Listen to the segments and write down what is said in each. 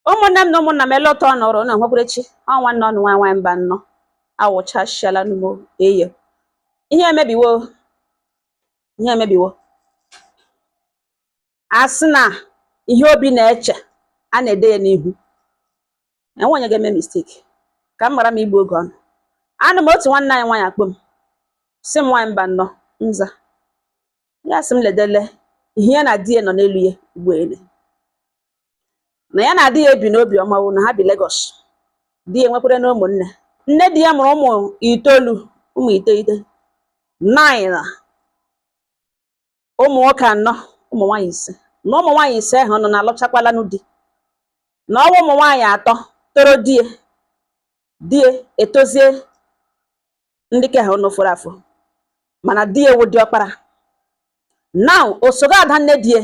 ụmụnne m na ụmụnna m ele ụtọ nọrọ na nhwekwerechi ọnwa nọ nụ nwa mba nnọ awụchasịala n'ugbo eye ihe emebiwo asị na ihe obi na-eche a na-ede ya n'ihu enwenye ga-eme mistake ka m gbara m igbu oge ọnụ anụ m otu nwanne anyị nwaanyị akpọ m si m nwaanyị mba nnọ nza ya sị m ledele ihe ya na di ya nọ n'elu ya ugboele na ya na di ya ebi n'obi ọmawo na ha bi Lagos di ya nwekwara na ụmụnne nne di ya mụrụ ụmụ iteghete 9 na ụmụ nwoke 4 ụmụ nwaanyị 5 na ụmụ nwaanyị 5 ahụ nọ na-alụchakwala n'ụdị na ọnwa ụmụ nwaanyị 3 toro di ya etozie ndị ke ha n'oforo afọ mana di ya ewu dị ọkpara now osogo ada nne di ya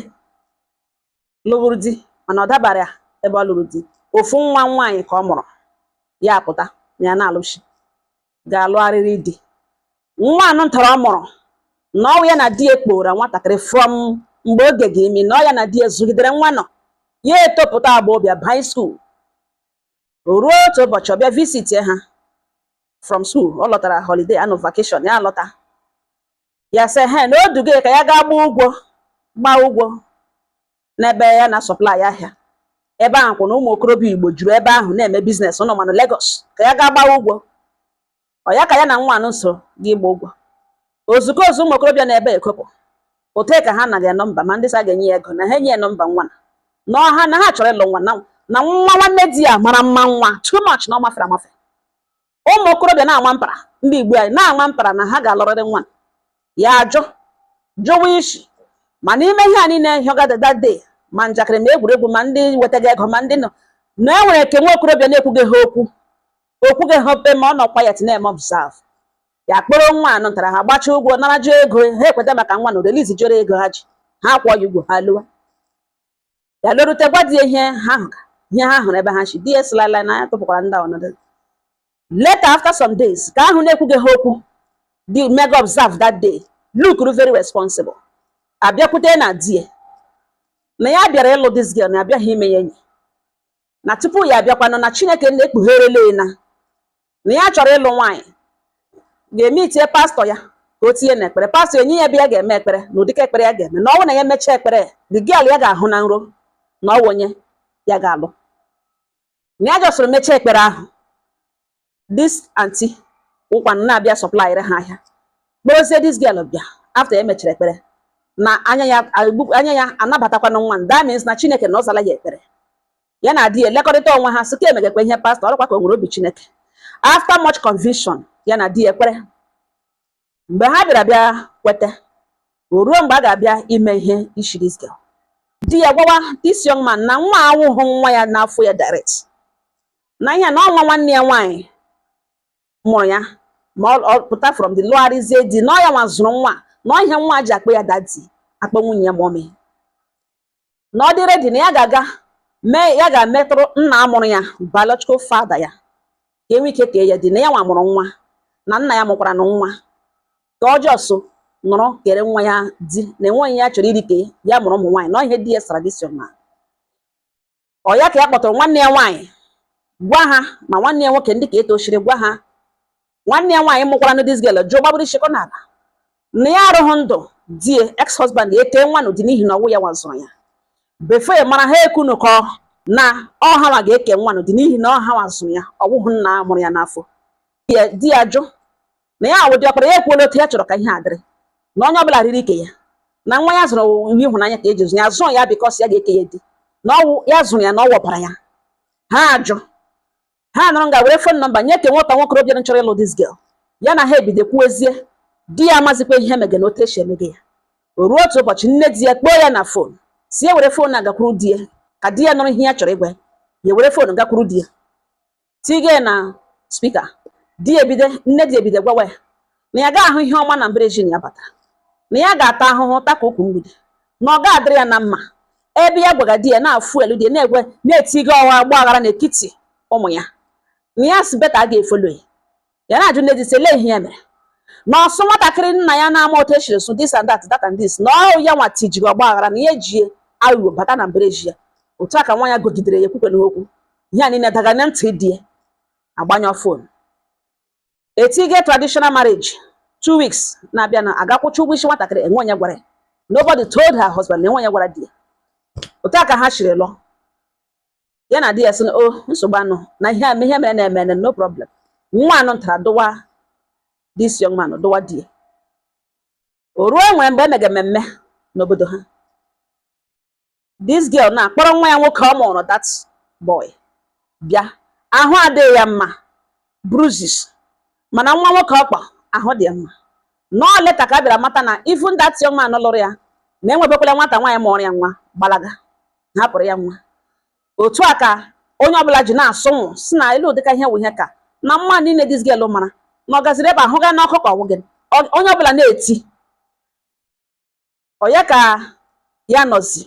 lụrụ di mana ọ dabara ebe ọ lụrụ di ofu nwa nwaanyị ka ọ mụrụ ya apụta ya na-alụchi ga-alụgharịrị di nwa anụ ntọrọ ọ mụrụ na ọ ya na di ya kpora nwatakịrị from mgbe oge ga-emi na ọ ya na di ya zụgidere nwa nọ ya etopụta agba ọbịa high school ruo otu ụbọchị ọbịa visit ha from school ọ lọtara holiday anụ vacation ya lọta ya sị he na o duga ka ya gaa gbaa ụgwọ n'ebe ya na supply ahịa ebe ahụ kwụ na ụmụ okorobịa Igbo juru ebe ahụ na-eme biznes ụnụ manụ Lagos ka ya gaa gbaa ụgwọ ọ ya ka ya na nwa anụ so gị gba ụgwọ ozugbo ụmụ okorobịa na-ebe ekopụ ote ka ha naghị nọmba ma ndị sa ga-enye ya ego na ha enye ya nọmba nwa na ọha na ha chọrọ ịlụ nwa na nwa nwanne di ya mara mma nwa too much na ọ mafere amafe ụmụ okorobịa na-ama mpara ndị Igbo anyị na-ama mpara na ha ga-alụrịrị nwa ya jụwa isi ma n'ime ihe a niile hịọgadada day ma njakịrị ma egwuregwu ma ndị wetaga ego ma ndị nọ na enwere ke nwa okorobịa na-ekwughị ha okwughị ha ope ma ọ nọ quiet na-eme observe ya kpọrọ nwa anụ ntara ha gbachaa ụgwọ nara jụ ego ha ekweta maka nwa na release jụrụ ego ha ji ha kwụọ ya ụgwọ ha lụwa ya lorute gwa di ihe ha hụrụ ebe ha chi di ya silala na ya tụpụkwara ndị ọnọdụ later after some days ka ahụ na-ekwughị ha okwu di mega observe that day look very responsible abịakwute na di ya na ya bịara ịlụ this girl na abịaghị ime ya enyi na tupu ya abịakwanụ na Chineke na-ekpugherele na ya chọrọ ịlụ nwaanyị ga-eme itie pastọ ya ka o tinye n'ekpere pastọ enye ya ebe ya ga-eme ekpere na ụdịka ekpere ya ga-eme na ọnwụ na ya mechaa ekpere the girl ya ga-ahụ na nro na ọwụ onye ya ga-alụ na ya jọsoro mechaa ekpere ahụ this aunty ụkwanụ na-abịa supply ha ahịa kpọrọzie this girl bịa after ya mechara ekpere na anya ya anabatakwana nwa that means na Chineke na ọ zala ya ekpere ya na di elekọrịta onwe ha sị ka emegakwa ihe pastọ ọrụkwa ka o nwere obi Chineke after much conviction ya na di ekpere mgbe ha bịa kweta ruo mgbe a ga-abịa ime ihe isi this girl di ya gwawa this young man na nwa awụhụ nwa ya n'afọ ya direct na ihe na ọnwa nwanne ya nwaanyị mụrụ ya ma ọ pụta from the lụgharịzie di na ọ ya nwa zụrụ nwa na ihe nwa ji akpọ ya dadi akpọ nwunye ya mọmị na ọ dị redi na ya ga-emetụrụ nna amụrụ ya biological father ya ka enwe ike kee ya di na ya nwa mụrụ nwa na nna ya mụkwara na nwa ka ọjọọ so nọrọ kere nwa ya di na enweghị ya chọrọ iri ka ya mụrụ ụmụ nwaanyị na ihe di ya tradition na ọ ya ka ya kpọtụrụ nwanne ya nwaanyị gwa ha ma nwanne ya nwoke ndị ka etochiri gwa ha nwanne ya nwaanyị mụkwara na this girl jụọ gbagburu ishikọ n'ala na ya arụghị ndụ di ex-husband ete nwa n'ụdị n'ihi na ọwụ ya nwazụrụ ya before mara ha ekunukọ na ọha nwa ga-eke nwa n'ụdị n'ihi na ọha nwazụrụ ya ọwụghị nna mụrụ ya n'afọ di ya jụ na ya awụdị ọkpara ya ekwuola otu ya chọrọ ka ihe adịrị na onye ọbụla riri ike ya na nwa ya zụrụ ihe ịhụnanya ka eji zụ ya zụọ ya bikọs ya ga-eke ya di na ọwụ ya zụrụ ya na ọ wọbara ya ha ajụ ha nọrọ nga were fon nọmba nye ke nwata nwokorobịa chọrọ ịlụ this girl ya na ha ebido kwuezie di ya amazikwa ihe mege na otu esi emege ya o ruo otu ụbọchị nne di ya kpọọ ya na fon si ya were fon agakwuru di ya ka di ya nụrụ ihe ya chọrọ ịgwa ya were fon gakwuru di ya tige na spika nne di ebido gwawa ya na ya ga-ahụ ihe ọma na mberejin ya bata na ya ga-ata ahụhụ taka okwu mgbidi na ọ ga-adịrị ya na mma ebe ya gwaga di ya na-afụ elu di na-egwe na-etiga ọwa agba aghara n'etiti ụmụ ya na ya si beta a ga-efolo ya na-ajụ nne di sele ihe ya mere na ọsụ nwatakịrị nna ya na-ama otu echiri so this and that and this na ọ ya nwa tijiri ọgba aghara na ya ejie aghụghọ bata na mbereji ya otu aka nwa ya gogidere ya ekwukwe n'okwu ihe a niile daga na ntị die agbanyọ phone etige traditional marriage 2 weeks na-abịa na agakwụcha ụgwọ isi nwatakịrị enwe onye gwara ya. Nobody told her husband na enwe onye gwara di ya. Otu aka ha shiri lụọ ya na di ya sị na o nsogbu anụ na ihe mere na-eme no problem. Nwa anụ ntara dụwa this young man dụwa di ya. O ruo nwere mgbe emege mmemme n'obodo ha, this girl na-akpọrọ nwa ya nwoke ọ mụrụ that boy bịa, ahụ adịghị ya mma, bruises, mana nwa nwoke ọkpọ ahụ dị ya mma. Nọọ leta ka a bịara mata na even that young man lụrụ ya na-enwebekwala nwata nwaanyị mụrụ ya nwa gbalaga hapụrụ ya nwa. Otu a ka onye ọbụla ji na-asụ si na elu ụdịka ihe wụ ihe ka na mma niile this girl mara na ọ gaziri ebe ahụ ga n'ọkụ ka ọgwụ gị onye ọbụla na-eti onye ka ya nọzi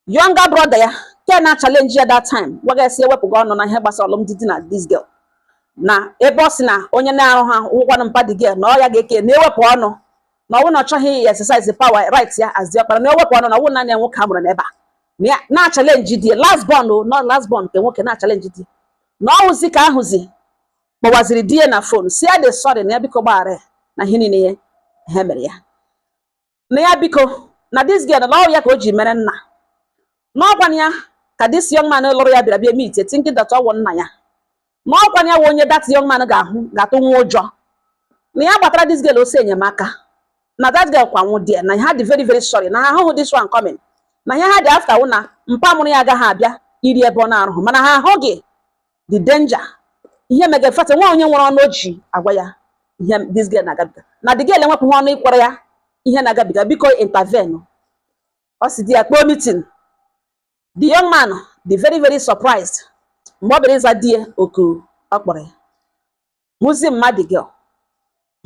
younger brother ya ke na challenge ya that time gwagasị ewepụga ọnụ na ihe gbasara alụmdi di na this girl na ebe ọ sị na onye na-arụ ha ụgwọnụ mpa dị girl na ọ ya ga-eke na ewepụ ọnụ na ọwụ na ọ chọghị exercise power right ya as diọkpara na ewepụ ọnụ na ọwụ na nwoke a mụrụ n'ebe a na challenge di last born o no last born nke nwoke na challenge di na ọwụzi ka ahụzi kpọwaziri di ya na phone si ya dị sorry na ya biko gbaghara na ihe niile ya mere ya na ya biko na this girl na ọrụ ya ka o ji mere nna n'ọkwa ya ka this young man lụrụ ya bịara bịa meet thinking that ọwụ nna ya n'ọkwa ya wụ onye that young man ga-atụ nwa ụjọ na ya gbatara this girl ose enyemaka na that girl kwa nwụ die na ha dị very very sorry na ha ahụhụ this one coming na ha dị after wụ na mpa mụrụ ya agaghị abịa iri ebe ọ na-arụhụ mana ha ahụghị the danger ihe mega fata nwa onye nwere ọnụ oji agwa ya ihe this girl na-agabiga na the girl enwepụghị ọnụ ịkwara ya ihe na-agabiga biko intervene. Ọ si di ya kpọọ meeting. The young man dị very very surprised mgbe ọ bịara ịza di ya oku ọ kpọrọ ya hụzi mmadụ girl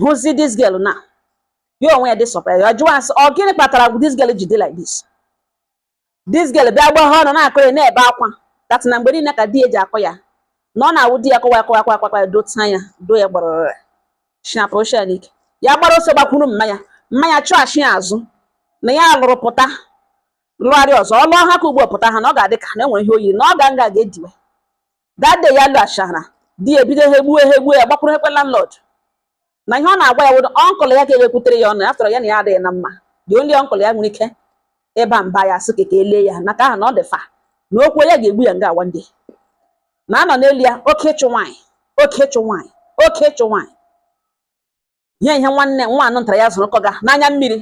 hụzi this girl na ya onwe ya dị surprised ya jụọ asị ọ gịnị kpatara this girl ji dị like this girl bịa gbaa ha ọnụ na-akụrị na-ebe akwa that na mgbe niile ka di ya ji akọ ya na ọ na-awụ di ya kọwa dota ya do ya gbarara shinapụ n'ike ya gbara ose gbakwuru mmanya chụọ achị azụ na ya lụrụ pụta lụgharị ọzọ ọ lụọ ha ka ugbo pụta ha na ọ ga-adị ka na enwere ihe oyi na ọ ga-ediwe that day ya lụ achara di ya ebido hegbuo ya gbakwuru ekwe landlord na ihe ọ na-agwa ya wụdo ọnkụl ya ka ewekwutere ya ọnụ ya tọrọ ya na ya adịghị na mma dị only ọnkụl ya nwere ike ịba mba ya sị ka elee ya na ka aha na ọ dị fa na okwu ya ga-egbu ya nga one day na anọ n'elu ya oke ịchụ nwaanyị ihe nwanne nwa anụ ntara ya zụrụ kọga n'anya mmiri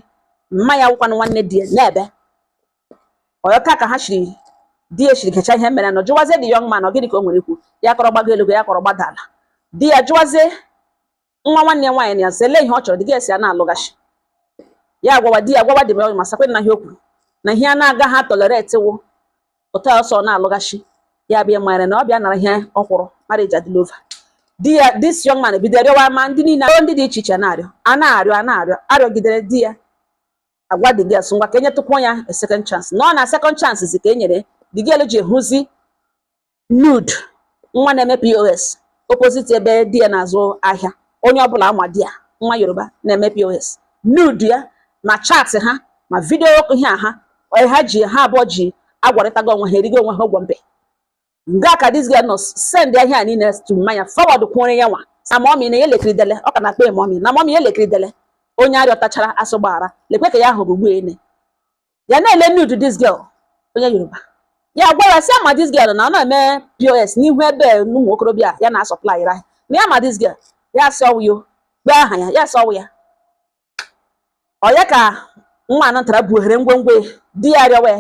mma ya wụkwanụ nwanne di ya n'ebe ọyọka ka ha shiri di ya shiri kecha ihe mere na jụwazie the young man ọ gịnị ka o nwere ikwu ya kọrọ gbago elu ya kọrọ gbadala di ya jụwazie nwa nwanne nwaanyị na ya sele ihe ọ chọrọ dị ga-esi ya na-alụghachi ya agwawa di ya agwawa dị ma sakwe na ihe o kwuru na ihe a na-aga ha tolerate wụ ụtọ ọsọ na-alụghachi ya bịa mara na ọ bịa nara ihe ọ kwụrụ marriage adịla over. Di ya this young man bidoro rịọwa ma ndị niile ndị dị iche iche na-arịọ arịọgidere di ya agwa the girl ngwa ka enyetụkwa ya a second chance na ọ na second chance zi ka enyere the girl ji hụzi nude nwa na-eme POS opposite ebe di ya na-azụ ahịa onye ọbụla ama di ya nwa Yoruba na-eme POS nude ya na chat ha ma video ihe ha abụọ ji agwarịtago onwe ha erigo onwe ha ụgwọ mbe nga ka this girl nọ send ahịa niile to mmanya forward kwụrụ ya nwa sa mommy na elekiri dele ọ ka na-akpọ mommy na mommy elekiri dele onye arịọtachara asụ gbara lekwe ka ya ahụ gbugbu ene ya na-ele nude this girl onye Yoruba ya gwa ya si ama this girl na ọ na-eme POS n'ihu ebe ụmụ okorobịa ya na-asọplai ra na ya ma this girl ya sị ọwụ yo gbe aha ya sị ọwụ ya ọya ka nwa anọ ntara buhere ngwongwo di ya rịọwa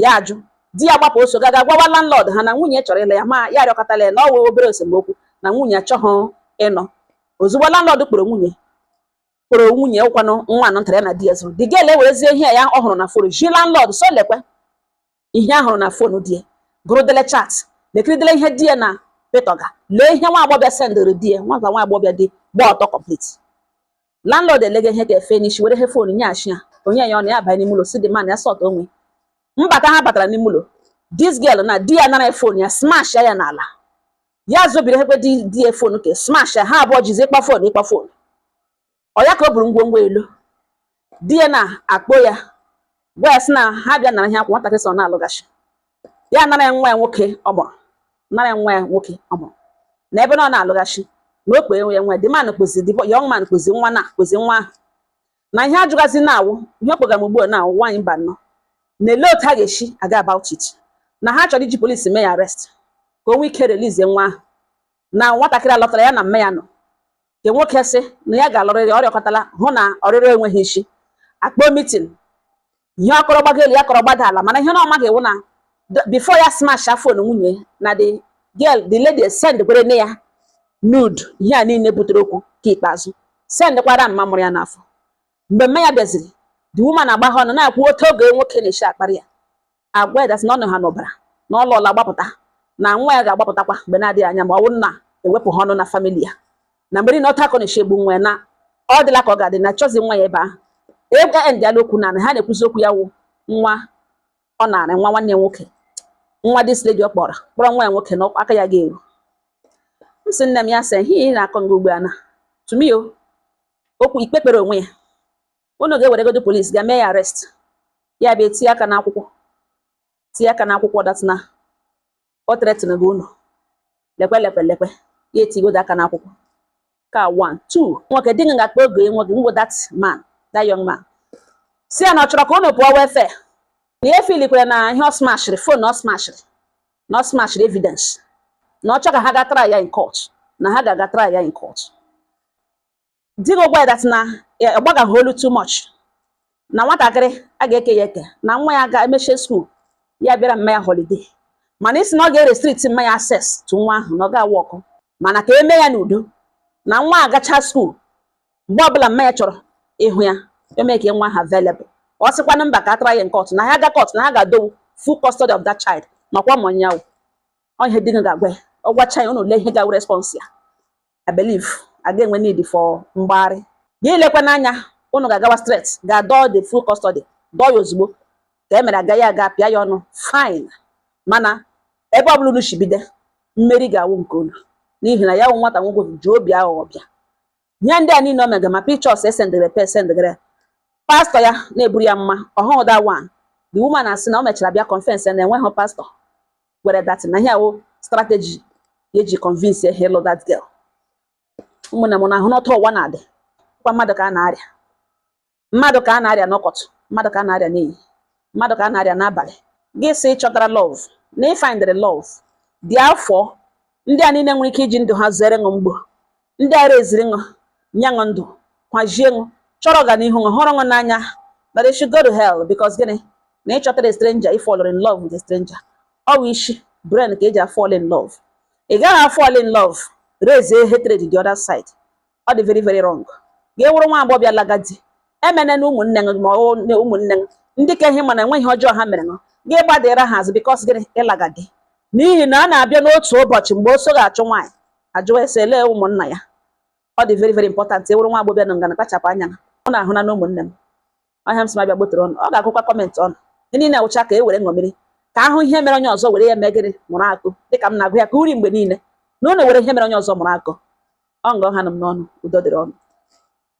ya ajụ di ya gbapụ oso gaga gwawa landlord ha na nwunye chọrọ ile ya ma ya rịọkọtala ya na ọ wee obere esemokwu na nwunye achọghị ịnọ ozugbo landlord kpọrọ nwunye ụkwanụ nwa anọ ntara ya na di ya zụrụ di gele werezie ihe ya ọ hụrụ na fonu ji landlord so lekwe ihe a hụrụ na fonu di ya gụrụdele chat lekiridele ihe di ya na petoga lee ihe nwa agbọbịa sendịrị di ya nwata nwa agbọbịa dị gba ọtọ complete landlord elega ihe ga-efe n'isi were ihe fonu nye achị ya onye ya ọ na ya banye n'ime ụlọ si dị man ya sọt onwe mbata ha batara n'ime ụlọ this girl na di ya nara fonu ya smash ya n'ala ya zobiri ekwe di ya fonu ke smash ya ha abụọ jizi ịkpa fonu ọ ya ka o buru ngwongwo elu di ya na-akpọ ya gwa ya sị na ha bịa nara ihe akwụ nwatakịrị sọ na-alụghachi ya nara ya nwa ya nwoke ọ mụrụ nara ya nwa ya nwoke ọ mụrụ na ebe ọ na-alụghachi na okpe ya nwe dị man kpozi dị young man kpozi nwa na kpozi nwa ahụ na ihe ajụgazi na-awụ ihe okpogara m ugbu a na-awụ nwaanyị mba nnọọ na-ele otu ha ga-esi aga about it na ha chọrọ iji polisi mee ya arrest ka o nwee ike release nwa ahụ na nwatakịrị alọtara ya na mme ya nọ nke nwoke sị na ya ga-alọrịrị ọrịakọtala hụ na ọrịrị enweghị isi akpọ mitin ihe ọkọrọ gbago elu ya kọrọ gbada ala mana ihe na ọma ga-ewu na before ya smash fon nwunye na the girl the lady send kwere nne ya nude ihe a niile butere okwu ka ikpeazụ send kwara mma mụrụ ya n'afọ mgbe mme ya bịaziri the woman agba ha ọnụ na-ekwu otu oge nwoke na-eshi akparị ya agwa ya dasị na ọnụ ha n'ọbara na ọlụọla gbapụta na nwa ya ga-agbapụtakwa mgbe na-adịghị anya ma ọ bụrụ na ewepụ ha ọnụ na famili ya na mgbe na otu akọ na-eshi egbu nwa ya na ọ dịla ka ọ ga-adị na chọzi nwa ya ebe ahụ ebe endịala okwu na ha na-ekwuzi okwu ya wụ nwa ọ narị nwa nwanne ya nwoke nwa dis lady ọ kpọrọ nwa ya nwoke na aka ya ga-eru nsị nne m ya sị ihe ị na-akọ nga ugbu a na tumio okwu ikpe kpere onwe ya unu ga-ewere godo polisi ga mee ya arrest ya bịa tinye aka n'akwụkwọ dat na o threaten gị unu lekwe ya etigodo aka n'akwụkwọ ka 1 2 nwoke dị ga-akpa oge nwoke ngwo that young man si ya na ọ chọrọ ka unu pụọ welfare na ihe filikwere na ihe ọ smashịrị fon ọ smashịrị evidence na ọ chọ ka ha ga try ya in court na ha ga-aga try ya in court digo gwa that na ọ gbagaghị olu too much na nwatakịrị a ga-eke ya eke na nwa ya ga-emeche school ya bịara mma ya holiday mana isi na ọ ga-restrict mma ya access to nwa ahụ na ọ ga-awa ọkụ mana ka eme ya n'udo na nwa agacha school mgbe ọbụla mma ya chọrọ ịhụ ya eme ka nwa ha available ọ sịkwana mba ka a try in court na ha ga court na ha ga-adowu full custody of that child nakwa monyawo ọ ihe dị ga-agwa ọ gwacha ya unu lee ihe ga-awu response ya I believe aga enwe need for mgbagharị gị lekwa n'anya unu ga-agawa straight ga-adọ the full custody dọọ ya ozugbo ka e mere agaghị aga pịa ya ọnụ fine mana ebe ọ bụla unu shibide mmeri ga-awụ nke unu n'ihi na ya wụ nwata nwoke ji obi aghụghọ bịa ihe ndị a niile o mega ma pictures esendere pastọ ya na-eburu ya mma ọhụụ that one the woman asị na o mechara bịa conference na enweghị pastọ were that na ihe awụ strategy ya eji convince hello that girl ụmụnne m na ahụ n'ọtọ ụwa na-adị kwa mmadụ ka a na-arịa n'ọkọtụ mmadụ ka a na-arịa n'iyi mmadụ ka a na-arịa n'abalị gị sị chọtara love na ịfindere love dị afọ ndị a niile nwere ike iji ndụ ha zere ṅụ mgbo ndị ara eziri ṅụ nye ṅụ ndụ kwajie ṅụ chọrọ ọganihu ṅụ hụrụ ṅụ n'anya but they should go to hell because gịnị na ị chọtara a stranger ị fall in love with a stranger ọ bụ isi brain ka eji fall in love ị gaghị fall in love raise hatred the other side ọ dị very very wrong ga-ewuru nwa agbọghọ lagadi emene na ụmụnne ṅụ ma ụmụnne ṅụ ndị ka ihe mana enweghị ọjọọ ha mere ṅụ gị gbadara ha azụ because gịnị ịlagadi n'ihi na a na-abịa n'otu ụbọchị mgbe o so ga-achụ nwaanyị ajụwa ese ele ụmụnna ya ọ dị very very important ewuru nwa agbọghọ nọ ngana kpachapụ anya ọ na-ahụ na ụmụnne m ọhịa m si mabịa gbotere ọnụ ọ ga-agụkwa kọmentị ọnụ ndị na-ewucha ka e were ṅomiri ka ahụ ihe mere onye ọzọ were ya mee gịnị mụrụ akụ dịka m na-agụ ya ka uri mgbe niile na ụlọ were ihe mere onye ọzọ mụrụ akụ ọ ngọ ha nọ m n'ọnụ udo dịrị ọnụ